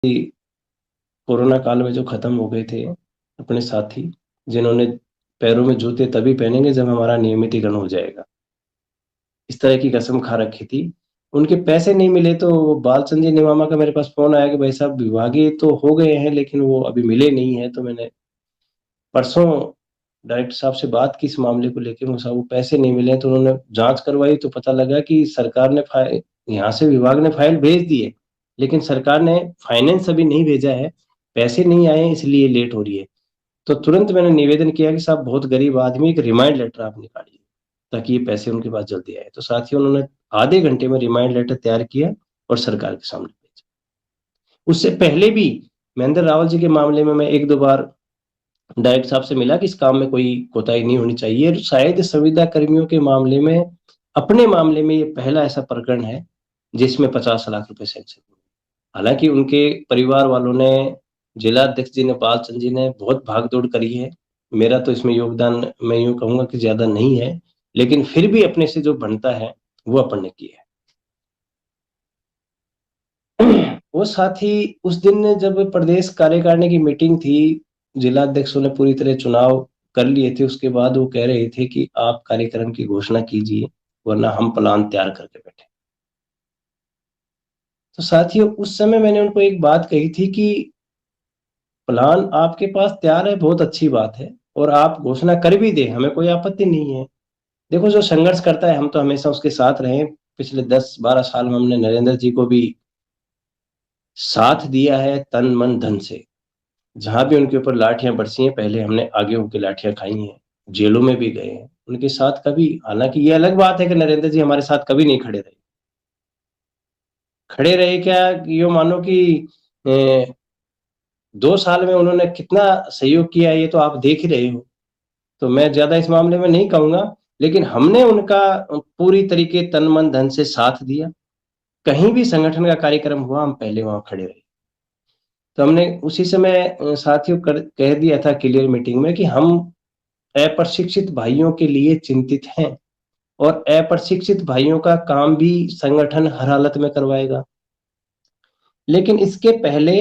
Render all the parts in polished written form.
Corona काल में जो खत्म हो गए थे अपने साथी, जिन्होंने पैरों में जूते तभी पहनेंगे जब हमारा नियमितीकरण हो जाएगा, इस तरह की कसम खा रखी थी। उनके पैसे नहीं मिले तो बालचंद जी नेमामा का मेरे पास फोन आया कि भाई साहब विभागीय तो हो गए हैं लेकिन वो अभी मिले नहीं है। तो मैंने परसों डायरेक्टर साहब से बात की इस मामले को लेकर, वो पैसे नहीं मिले तो उन्होंने जांच करवाई तो पता लगा कि सरकार ने यहाँ से विभाग ने फाइल भेज दी है, लेकिन सरकार ने फाइनेंस अभी नहीं भेजा है, पैसे नहीं आए इसलिए लेट हो रही है। तो तुरंत मैंने निवेदन किया कि साहब बहुत गरीब आदमी, एक रिमाइंड लेटर आप निकालिए ताकि ये पैसे उनके पास जल्दी आए। तो साथियों उन्होंने आधे घंटे में रिमाइंड लेटर तैयार किया और सरकार के सामने भेजा। उससे पहले भी महेंद्र रावल जी के मामले में मैं एक दो बार डायरेक्टर साहब से मिला कि इस काम में कोई कोताही नहीं होनी चाहिए। शायद संविदा कर्मियों के मामले में, अपने मामले में ये पहला ऐसा प्रकरण है जिसमें 50 लाख रुपए सैंक्शन हुए। हालांकि उनके परिवार वालों ने, जिला अध्यक्ष जी ने, पालचंद जी ने बहुत भागदौड़ करी है। मेरा तो इसमें योगदान मैं यूं कहूंगा कि ज्यादा नहीं है, लेकिन फिर भी अपने से जो बनता है वो अपन ने किया है। वो साथ ही उस दिन जब प्रदेश कार्यकारिणी की मीटिंग थी, जिला अध्यक्षों ने पूरी तरह चुनाव कर लिए थे, उसके बाद वो कह रहे थे कि आप कार्यक्रम की घोषणा कीजिए वरना हम प्लान तैयार करके बैठे। तो साथियों उस समय मैंने उनको एक बात कही थी कि प्लान आपके पास तैयार है, बहुत अच्छी बात है, और आप घोषणा कर भी दे, हमें कोई आपत्ति नहीं है। देखो जो संघर्ष करता है हम तो हमेशा उसके साथ रहे। पिछले 10-12 साल में हमने नरेंद्र जी को भी साथ दिया है तन मन धन से। जहां भी उनके ऊपर लाठियां बरसी हैं, पहले हमने आगे होकर लाठियां खाई हैं, जेलों में भी गए हैं उनके साथ। कभी, हालांकि ये अलग बात है कि नरेंद्र जी हमारे साथ कभी नहीं खड़े रहे क्या, यो मानो कि 2 साल में उन्होंने कितना सहयोग किया ये तो आप देख ही रहे हो। तो मैं ज्यादा इस मामले में नहीं कहूंगा, लेकिन हमने उनका पूरी तरीके तन मन धन से साथ दिया। कहीं भी संगठन का कार्यक्रम हुआ हम पहले वहां खड़े रहे। तो हमने उसी समय साथियों कह दिया था क्लियर मीटिंग में कि हम अप्रशिक्षित भाइयों के लिए चिंतित हैं, और अप्रशिक्षित भाइयों का काम भी संगठन हर हालत में करवाएगा। लेकिन इसके पहले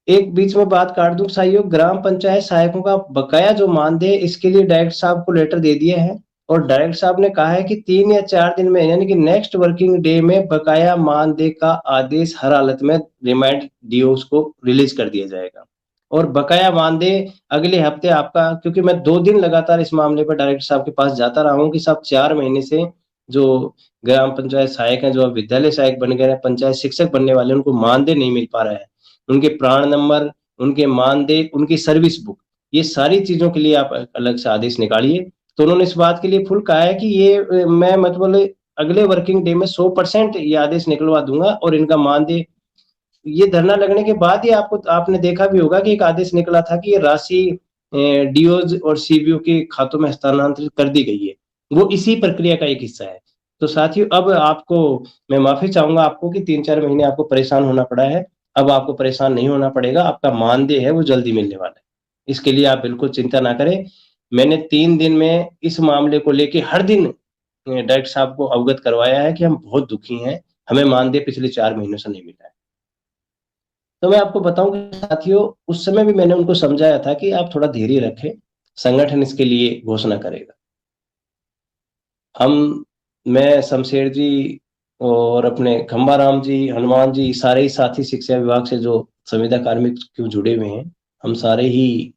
एक बीच में बात काट दूं सहयोग, ग्राम पंचायत सहायकों का बकाया जो मानदेय, इसके लिए डायरेक्टर साहब को लेटर दे दिया है, और डायरेक्टर साहब ने कहा है कि 3 या 4 दिन में, यानी कि नेक्स्ट वर्किंग डे में बकाया मानदेय का आदेश हर हालत में रिमाइंड डीओ को रिलीज कर दिया जाएगा। और बकाया मानदेय अगले हफ्ते आपका, क्योंकि मैं 2 दिन लगातार इस मामले पर डायरेक्टर साहब के पास जाता रहा हूँ कि साहब 4 महीने से जो ग्राम पंचायत सहायक हैं, जो विद्यालय सहायक बन गए हैं, पंचायत शिक्षक बनने वाले, उनको मानदेय नहीं मिल पा रहा है। उनके प्राण नंबर, उनके मानदेय, उनकी सर्विस बुक, ये सारी चीजों के लिए आप अलग से आदेश निकालिए। तो उन्होंने इस बात के लिए फुल कहा है कि ये मैं मतलब अगले वर्किंग डे में 100% ये आदेश निकलवा दूंगा। और इनका मानदेय, ये धरना लगने के बाद ही आपने देखा भी होगा कि एक आदेश निकला था कि ये राशि डीओज और सीबीओ के खातों में हस्तांतरित कर दी गई है। वो इसी प्रक्रिया का एक हिस्सा है। तो साथियों अब आपको मैं माफी चाहूंगा आपको कि 3-4 महीने आपको परेशान होना पड़ा है। अब आपको परेशान नहीं होना पड़ेगा, आपका मानदेय है वो जल्दी मिलने वाला है, इसके लिए आप बिल्कुल चिंता ना करें। मैंने 3 दिन में इस मामले को लेके हर दिन डायरेक्टर साहब को अवगत करवाया है कि हम बहुत दुखी हैं, हमें मानदेय पिछले 4 महीनों से नहीं मिला है। तो मैं आपको बताऊं कि साथियों उस समय भी मैंने उनको समझाया था कि आप थोड़ा धैर्य रखें, संगठन इसके लिए घोषणा करेगा। हम, मैं, शमशेर जी और अपने खंबाराम जी, हनुमान जी, सारे ही साथी शिक्षा विभाग से जो संविदा कार्मिक क्यों जुड़े हुए हैं, हम सारे ही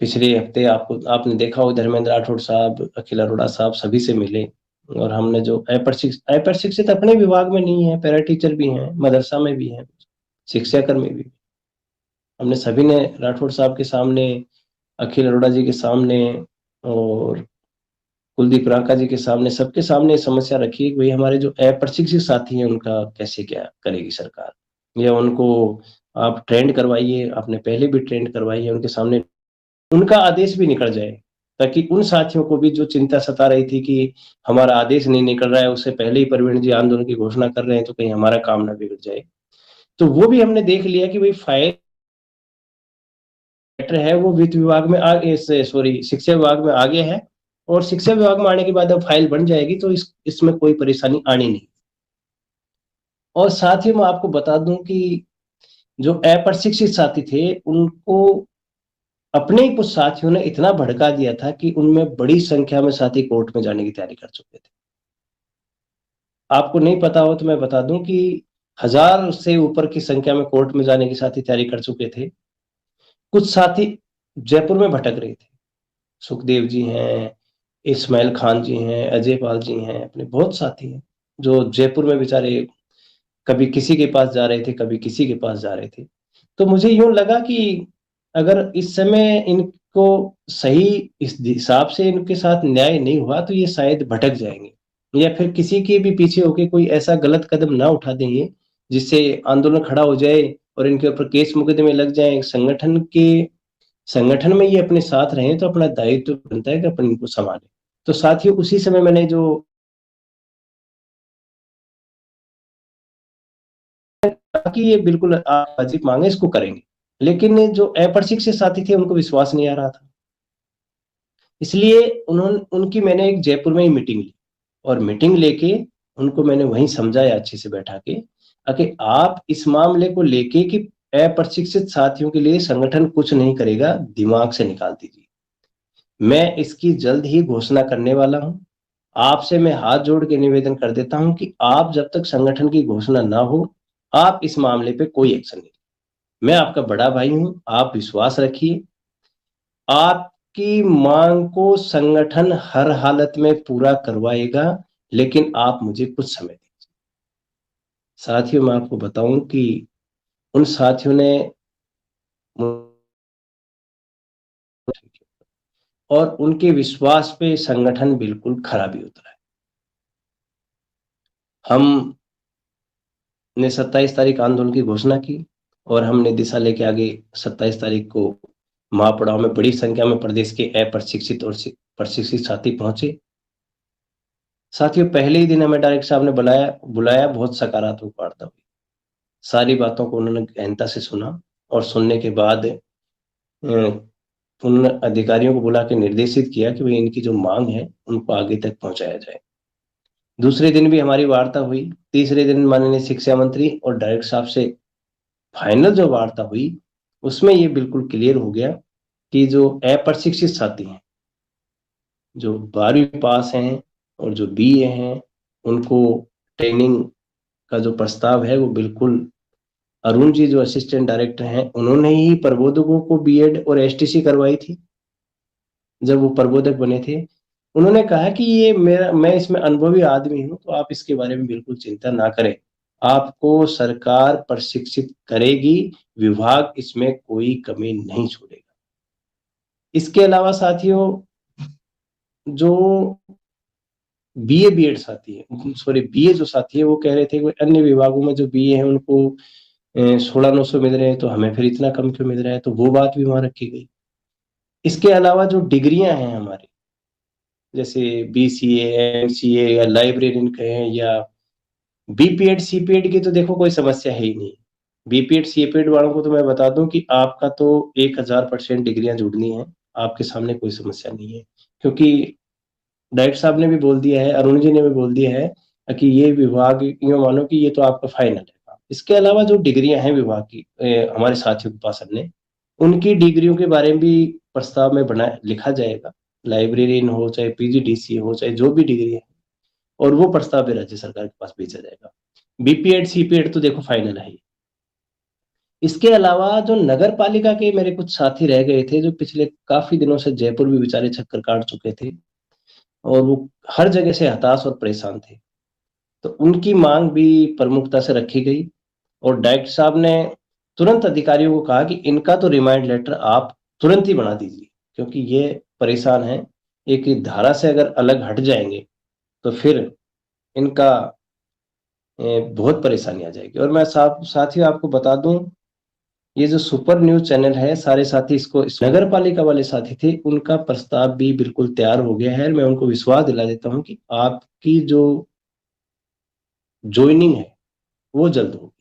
पिछले हफ्ते आपने देखा हो धर्मेंद्र राठौड़ साहब, अखिल अरोड़ा साहब, सभी से मिले। और हमने जो अप्रशिक्षित अपने विभाग में नहीं है, पैरा टीचर भी हैं, मदरसा में भी हैं, शिक्षा कर्मी भी, हमने सभी ने राठौड़ साहब के सामने, अखिल अरोड़ा जी के सामने और कुलदीप रांका जी के सामने, सबके सामने समस्या रखी है कि भाई हमारे जो अप्रशिक्षित साथी हैं उनका कैसे क्या करेगी सरकार, या उनको आप ट्रेंड करवाइए, आपने पहले भी ट्रेंड करवाई है, उनके सामने उनका आदेश भी निकल जाए, ताकि उन साथियों को भी जो चिंता सता रही थी कि हमारा आदेश नहीं निकल रहा है, उससे पहले ही प्रवीण जी आंदोलन की घोषणा कर रहे हैं तो कहीं हमारा काम ना बिगड़ जाए। तो वो भी हमने देख लिया कि भाई फाइल लेटर है वो वित्त विभाग में आगे, सॉरी शिक्षा विभाग में आगे है, और शिक्षा विभाग में आने के बाद अब फाइल बन जाएगी, तो इसमें कोई परेशानी आनी नहीं। और साथ ही मैं आपको बता दूं कि जो अप्रशिक्षित साथी थे उनको अपने ही कुछ साथियों ने इतना भड़का दिया था कि उनमें बड़ी संख्या में साथी कोर्ट में जाने की तैयारी कर चुके थे। आपको नहीं पता हो तो मैं बता दूं कि 1000 से ऊपर की संख्या में कोर्ट में जाने की साथी तैयारी कर चुके थे। कुछ साथी जयपुर में भटक रहे थे। सुखदेव जी हैं, इस्माइल खान जी हैं, अजय पाल जी हैं, अपने बहुत साथी हैं जो जयपुर में बेचारे कभी किसी के पास जा रहे थे, कभी किसी के पास जा रहे थे। तो मुझे यूं लगा कि अगर इस समय इनको सही इस हिसाब से इनके साथ न्याय नहीं हुआ तो ये शायद भटक जाएंगे या फिर किसी के भी पीछे होके कोई ऐसा गलत कदम ना उठा देंगे जिससे आंदोलन खड़ा हो जाए और इनके ऊपर केस मुकदमे लग जाए। संगठन में ये अपने साथ रहें तो अपना दायित्व बनता है कि अपन इनको संभालें। तो साथियों उसी समय मैंने जो कि ये बिल्कुल आप अजीब मांगे इसको करेंगे, लेकिन जो अप्रशिक्षित साथी थे उनको विश्वास नहीं आ रहा था। इसलिए उनकी मैंने एक जयपुर में ही मीटिंग ली और मीटिंग लेके उनको मैंने वहीं समझाया अच्छे से बैठा के कि आप इस मामले को लेके कि अप्रशिक्षित साथियों के लिए संगठन कुछ नहीं करेगा, दिमाग से निकाल दीजिए। मैं इसकी जल्द ही घोषणा करने वाला हूं। आपसे मैं हाथ जोड़ के निवेदन कर देता हूं कि आप जब तक संगठन की घोषणा ना हो आप इस मामले पे कोई एक्शन नहीं। मैं आपका बड़ा भाई हूं, आप विश्वास रखिए। आपकी मांग को संगठन हर हालत में पूरा करवाएगा, लेकिन आप मुझे कुछ समय दीजिए। साथियों मैं आपको बताऊं कि उन साथियों ने और उनके विश्वास पे संगठन बिल्कुल खरा भी उतरा है। हम ने 27 तारीख आंदोलन की घोषणा की और हमने दिशा लेके आगे 27 तारीख को महापड़ाव में बड़ी संख्या में प्रदेश के अप्रशिक्षित और प्रशिक्षित साथी पहुंचे। साथियों पहले ही दिन हमें डायरेक्टर साहब ने बुलाया बहुत सकारात्मक वार्ता हुई। सारी बातों को उन्होंने गहनता से सुना और सुनने के बाद उन अधिकारियों को बुला के निर्देशित किया कि भाई इनकी जो मांग है उनको आगे तक पहुंचाया जाए। दूसरे दिन भी हमारी वार्ता हुई। तीसरे दिन माननीय शिक्षा मंत्री और डायरेक्टर साहब से फाइनल जो वार्ता हुई उसमें ये बिल्कुल क्लियर हो गया कि जो अप्रशिक्षित साथी हैं, जो 12वीं पास हैं और जो बीए हैं, उनको ट्रेनिंग का जो प्रस्ताव है वो बिल्कुल अरुण जी जो असिस्टेंट डायरेक्टर हैं उन्होंने ही प्रबोधकों को बीएड और एसटीसी करवाई थी। जब वो प्रबोधक बने थे उन्होंने कहा कि ये मैं इसमें अनुभवी आदमी हूं तो आप इसके बारे में बिल्कुल चिंता ना करें, आपको सरकार प्रशिक्षित करेगी, विभाग इसमें कोई कमी नहीं छोड़ेगा। इसके अलावा साथियों जो बीए बीएड साथी है, सॉरी बीए जो साथी है वो कह रहे थे कि अन्य विभागों में जो बीए है उनको 16,900 मिल रहे हैं तो हमें फिर इतना कम क्यों मिल रहा है, तो वो बात भी वहां रखी गई। इसके अलावा जो डिग्रियां हैं हमारी जैसे बीसीए एमसीए या लाइब्रेरियन कहें या बीपीएड सीपीएड की तो देखो कोई समस्या है ही नहीं। बीपीएड सीपीएड वालों को तो मैं बता दूं कि आपका तो 1000% डिग्रियां जुड़नी है, आपके सामने कोई समस्या नहीं है। क्योंकि डायरेक्टर साहब ने भी बोल दिया है, अरुण जी ने भी बोल दिया है कि ये विभाग यूँ मानो कि ये तो आपका फाइनल है। इसके अलावा जो डिग्रियां हैं विभाग की हमारे साथियों के पास हमने उनकी डिग्रियों के बारे में भी प्रस्ताव में बना लिखा जाएगा। लाइब्रेरियन हो चाहे पीजीडीसी हो चाहे जो भी डिग्री है और वो प्रस्ताव भी राज्य सरकार के पास भेजा जाएगा। बीपीएड सीपीएड तो देखो फाइनल है। इसके अलावा जो नगर पालिका के मेरे कुछ साथी रह गए थे जो पिछले काफी दिनों से जयपुर भी बेचारे चक्कर काट चुके थे और वो हर जगह से हताश और परेशान थे, तो उनकी मांग भी प्रमुखता से रखी गई और डायरेक्टर साहब ने तुरंत अधिकारियों को कहा कि इनका तो रिमाइंड लेटर आप तुरंत ही बना दीजिए क्योंकि ये परेशान है, एक धारा से अगर अलग हट जाएंगे तो फिर इनका बहुत परेशानी आ जाएगी। और मैं साथियों आपको बता दूं ये जो सुपर न्यूज चैनल है सारे साथी इसको नगर पालिका वाले साथी थे उनका प्रस्ताव भी बिल्कुल तैयार हो गया है। मैं उनको विश्वास दिला देता हूं कि आपकी जो ज्वाइनिंग है वो जल्द होगी।